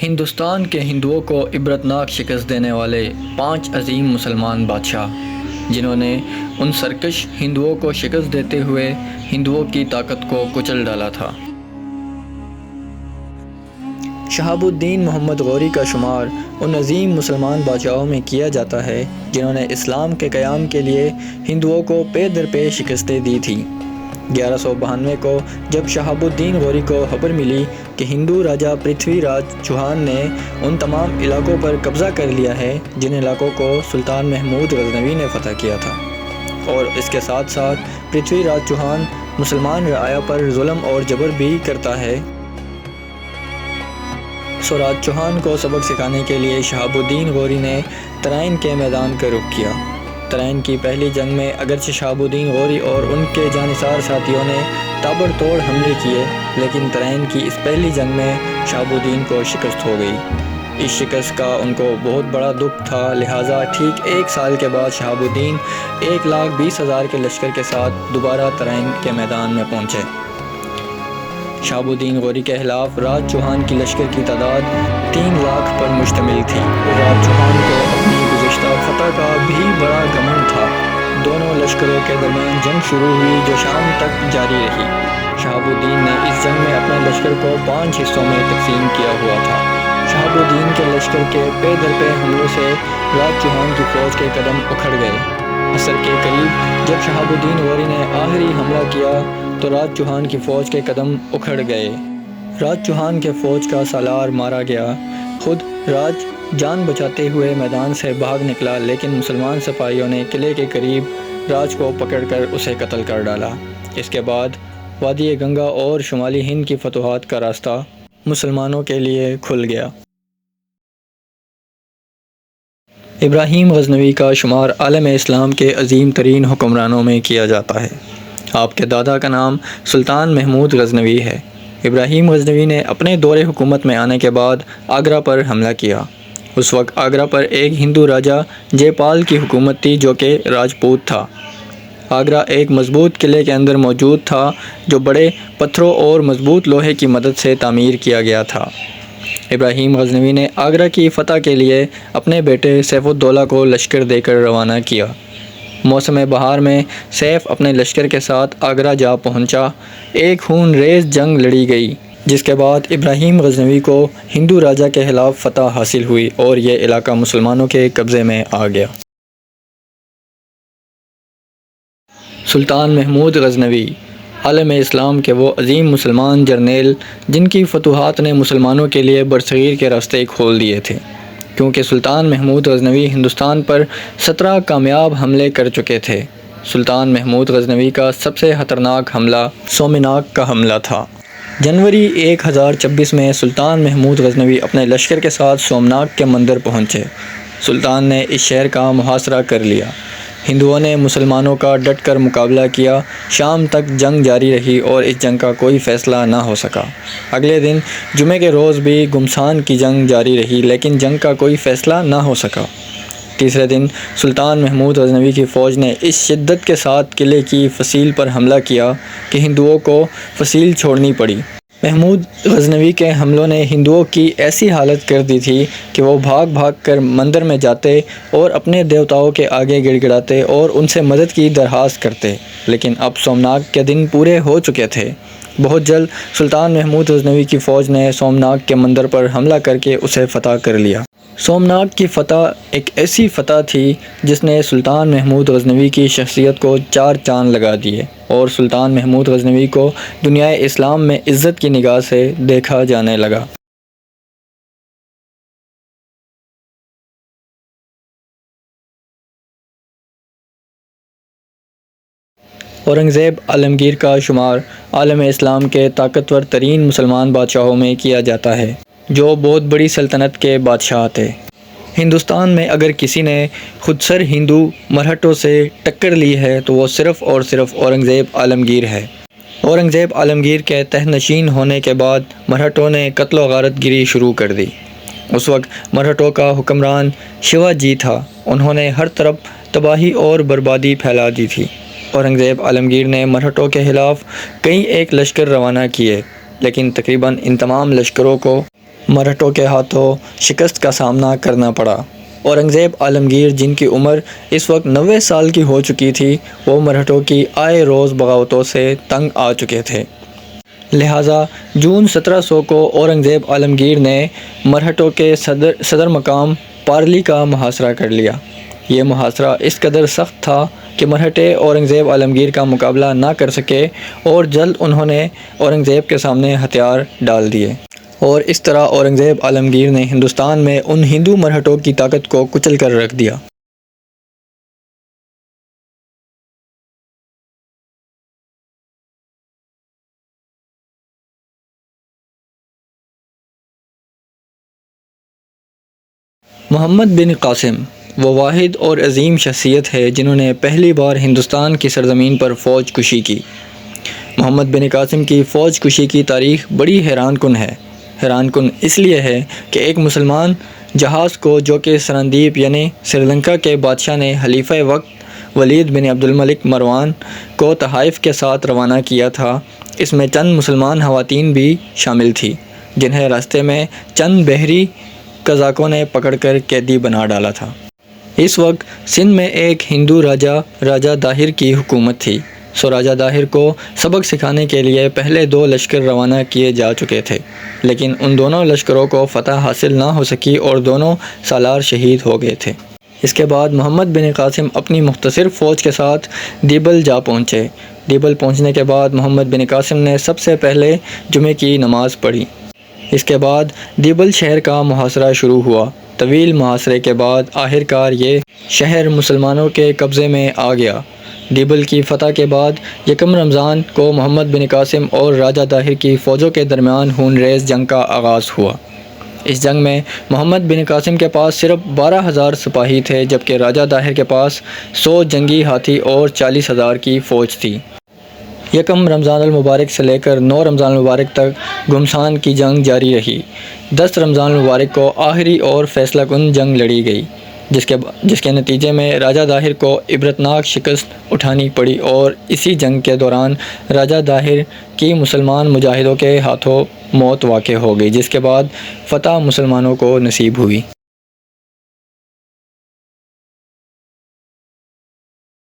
ہندوستان کے ہندوؤں کو عبرتناک شکست دینے والے 5 عظیم مسلمان بادشاہ، جنہوں نے ان سرکش ہندوؤں کو شکست دیتے ہوئے ہندوؤں کی طاقت کو کچل ڈالا تھا۔ شہاب الدین محمد غوری کا شمار ان عظیم مسلمان بادشاہوں میں کیا جاتا ہے جنہوں نے اسلام کے قیام کے لیے ہندوؤں کو پے در پے شکستیں دی تھیں۔ 1192 کو جب شہاب الدین غوری کو خبر ملی کہ ہندو راجا پرتھوی راج چوہان نے ان تمام علاقوں پر قبضہ کر لیا ہے جن علاقوں کو سلطان محمود غزنوی نے فتح کیا تھا، اور اس کے ساتھ ساتھ پرتھوی راج چوہان مسلمان رعایا پر ظلم اور جبر بھی کرتا ہے، سو راج چوہان کو سبق سکھانے کے لیے شہاب الدین غوری نے ترائن کے میدان کا رخ کیا۔ ترائن کی پہلی جنگ میں اگرچہ شہاب الدین غوری اور ان کے جانثار ساتھیوں نے تابڑ توڑ حملے کیے، لیکن ترائن کی اس پہلی جنگ میں شہاب الدین کو شکست ہو گئی۔ اس شکست کا ان کو بہت بڑا دکھ تھا، لہٰذا ٹھیک 1 سال کے بعد شہاب الدین 1,20,000 کے لشکر کے ساتھ دوبارہ ترائن کے میدان میں پہنچے۔ شہاب الدین غوری کے خلاف راج چوہان کی لشکر کی تعداد 3 لاکھ پر مشتمل تھی۔ راج چوہان کو اپنی گزشتہ فتح کا بھی بڑا گھمنڈ تھا۔ دونوں لشکروں کے درمیان جنگ شروع ہوئی جو شام تک جاری رہی۔ شہاب الدین نے اس جنگ میں اپنے لشکر کو 5 حصوں میں تقسیم کیا ہوا تھا۔ شہاب الدین کے لشکر کے پے در پے حملوں سے راج چوہان کی فوج کے قدم اکھڑ گئے۔ عصر کے قریب جب شہاب الدین غوری نے آخری حملہ کیا تو راج چوہان کی فوج کے قدم اکھڑ گئے۔ راج چوہان کے فوج کا سالار مارا گیا۔ خود راج جان بچاتے ہوئے میدان سے بھاگ نکلا، لیکن مسلمان سپاہیوں نے قلعے کے قریب راج کو پکڑ کر اسے قتل کر ڈالا۔ اس کے بعد وادی گنگا اور شمالی ہند کی فتوحات کا راستہ مسلمانوں کے لیے کھل گیا۔ ابراہیم غزنوی کا شمار عالم اسلام کے عظیم ترین حکمرانوں میں کیا جاتا ہے۔ آپ کے دادا کا نام سلطان محمود غزنوی ہے۔ ابراہیم غزنوی نے اپنے دور حکومت میں آنے کے بعد آگرہ پر حملہ کیا۔ اس وقت آگرہ پر ایک ہندو راجا جے پال کی حکومت تھی جو کہ راجپوت تھا۔ آگرہ ایک مضبوط قلعے کے اندر موجود تھا جو بڑے پتھروں اور مضبوط لوہے کی مدد سے تعمیر کیا گیا تھا۔ ابراہیم غزنوی نے آگرہ کی فتح کے لیے اپنے بیٹے سیف الدولہ کو لشکر دے کر روانہ کیا۔ موسم بہار میں سیف اپنے لشکر کے ساتھ آگرہ جا پہنچا۔ ایک خون ریز جنگ لڑی گئی جس کے بعد ابراہیم غزنوی کو ہندو راجا کے خلاف فتح حاصل ہوئی اور یہ علاقہ مسلمانوں کے قبضے میں آ گیا۔ سلطان محمود غزنوی عالم اسلام کے وہ عظیم مسلمان جرنیل جن کی فتوحات نے مسلمانوں کے لیے برصغیر کے راستے کھول دیے تھے، کیونکہ سلطان محمود غزنوی ہندوستان پر 17 کامیاب حملے کر چکے تھے۔ سلطان محمود غزنوی کا سب سے خطرناک حملہ سومنات کا حملہ تھا۔ جنوری 1026 میں سلطان محمود غزنوی اپنے لشکر کے ساتھ سومنات کے مندر پہنچے۔ سلطان نے اس شہر کا محاصرہ کر لیا۔ ہندوؤں نے مسلمانوں کا ڈٹ کر مقابلہ کیا۔ شام تک جنگ جاری رہی اور اس جنگ کا کوئی فیصلہ نہ ہو سکا۔ اگلے دن جمعے کے روز بھی گھمسان کی جنگ جاری رہی، لیکن جنگ کا کوئی فیصلہ نہ ہو سکا۔ تیسرے دن سلطان محمود غزنوی کی فوج نے اس شدت کے ساتھ قلعے کی فصیل پر حملہ کیا کہ ہندوؤں کو فصیل چھوڑنی پڑی۔ محمود غزنوی کے حملوں نے ہندوؤں کی ایسی حالت کر دی تھی کہ وہ بھاگ بھاگ کر مندر میں جاتے اور اپنے دیوتاؤں کے آگے گڑ گڑاتے اور ان سے مدد کی درخواست کرتے، لیکن اب سومنات کے دن پورے ہو چکے تھے۔ بہت جلد سلطان محمود غزنوی کی فوج نے سومنات کے مندر پر حملہ کر کے اسے فتح کر لیا۔ سومنات کی فتح ایک ایسی فتح تھی جس نے سلطان محمود غزنوی کی شخصیت کو 4 چاند لگا دیے اور سلطان محمود غزنوی کو دنیا اسلام میں عزت کی نگاہ سے دیکھا جانے لگا۔ اورنگزیب عالمگیر کا شمار عالم اسلام کے طاقتور ترین مسلمان بادشاہوں میں کیا جاتا ہے، جو بہت بڑی سلطنت کے بادشاہ تھے۔ ہندوستان میں اگر کسی نے خود سر ہندو مرہٹوں سے ٹکر لی ہے تو وہ صرف اور صرف اورنگزیب عالمگیر ہے۔ اورنگزیب عالمگیر کے تحت نشین ہونے کے بعد مرہٹوں نے قتل و غارت گری شروع کر دی۔ اس وقت مرہٹوں کا حکمران شیوا جی تھا۔ انہوں نے ہر طرف تباہی اور بربادی پھیلا دی تھی۔ اورنگزیب عالمگیر نے مرہٹوں کے خلاف کئی ایک لشکر روانہ کیے، لیکن تقریباً ان تمام لشکروں کو مرہٹوں کے ہاتھوں شکست کا سامنا کرنا پڑا۔ اورنگزیب عالمگیر، جن کی عمر اس وقت 90 سال کی ہو چکی تھی، وہ مرہٹوں کی آئے روز بغاوتوں سے تنگ آ چکے تھے۔ لہٰذا جون 1700 کو اورنگزیب عالمگیر نے مرہٹوں کے صدر مقام پارلی کا محاصرہ کر لیا۔ یہ محاصرہ اس قدر سخت تھا کہ مرہٹے اورنگزیب عالمگیر کا مقابلہ نہ کر سکے اور جلد انہوں نے اورنگزیب کے سامنے ہتھیار ڈال دیے، اور اس طرح اورنگزیب عالمگیر نے ہندوستان میں ان ہندو مرہٹوں کی طاقت کو کچل کر رکھ دیا۔ محمد بن قاسم وہ واحد اور عظیم شخصیت ہے جنہوں نے پہلی بار ہندوستان کی سرزمین پر فوج کشی کی۔ محمد بن قاسم کی فوج کشی کی تاریخ بڑی حیران کن ہے۔ حیران کن اس لیے ہے کہ ایک مسلمان جہاز کو، جو کہ سرندیپ یعنی سری لنکا کے بادشاہ نے خلیفہ وقت ولید بن عبد الملک مروان کو تحائف کے ساتھ روانہ کیا تھا، اس میں چند مسلمان خواتین بھی شامل تھیں، جنہیں راستے میں چند بحری قزاقوں نے پکڑ کر قیدی بنا ڈالا تھا۔ اس وقت سندھ میں ایک ہندو راجہ داہر کی حکومت تھی، سو راجہ داہر کو سبق سکھانے کے لیے پہلے 2 لشکر روانہ کیے جا چکے تھے، لیکن ان دونوں لشکروں کو فتح حاصل نہ ہو سکی اور دونوں سالار شہید ہو گئے تھے۔ اس کے بعد محمد بن قاسم اپنی مختصر فوج کے ساتھ دیبل جا پہنچے۔ دیبل پہنچنے کے بعد محمد بن قاسم نے سب سے پہلے جمعے کی نماز پڑھی۔ اس کے بعد دیبل شہر کا محاصرہ شروع ہوا۔ طویل محاصرے کے بعد آخرکار یہ شہر مسلمانوں کے قبضے میں آ گیا۔ دیبل کی فتح کے بعد یکم رمضان کو محمد بن قاسم اور راجہ داہر کی فوجوں کے درمیان خون ریز جنگ کا آغاز ہوا۔ اس جنگ میں محمد بن قاسم کے پاس صرف 12,000 سپاہی تھے، جبکہ راجہ داہر کے پاس 100 جنگی ہاتھی اور 40,000 کی فوج تھی۔ یکم رمضان المبارک سے لے کر 9 رمضان المبارک تک گھمسان کی جنگ جاری رہی۔ 10 رمضان المبارک کو آخری اور فیصلہ کن جنگ لڑی گئی، جس کے نتیجے میں راجہ داہر کو عبرتناک شکست اٹھانی پڑی، اور اسی جنگ کے دوران راجہ داہر کی مسلمان مجاہدوں کے ہاتھوں موت واقع ہو گئی، جس کے بعد فتح مسلمانوں کو نصیب ہوئی۔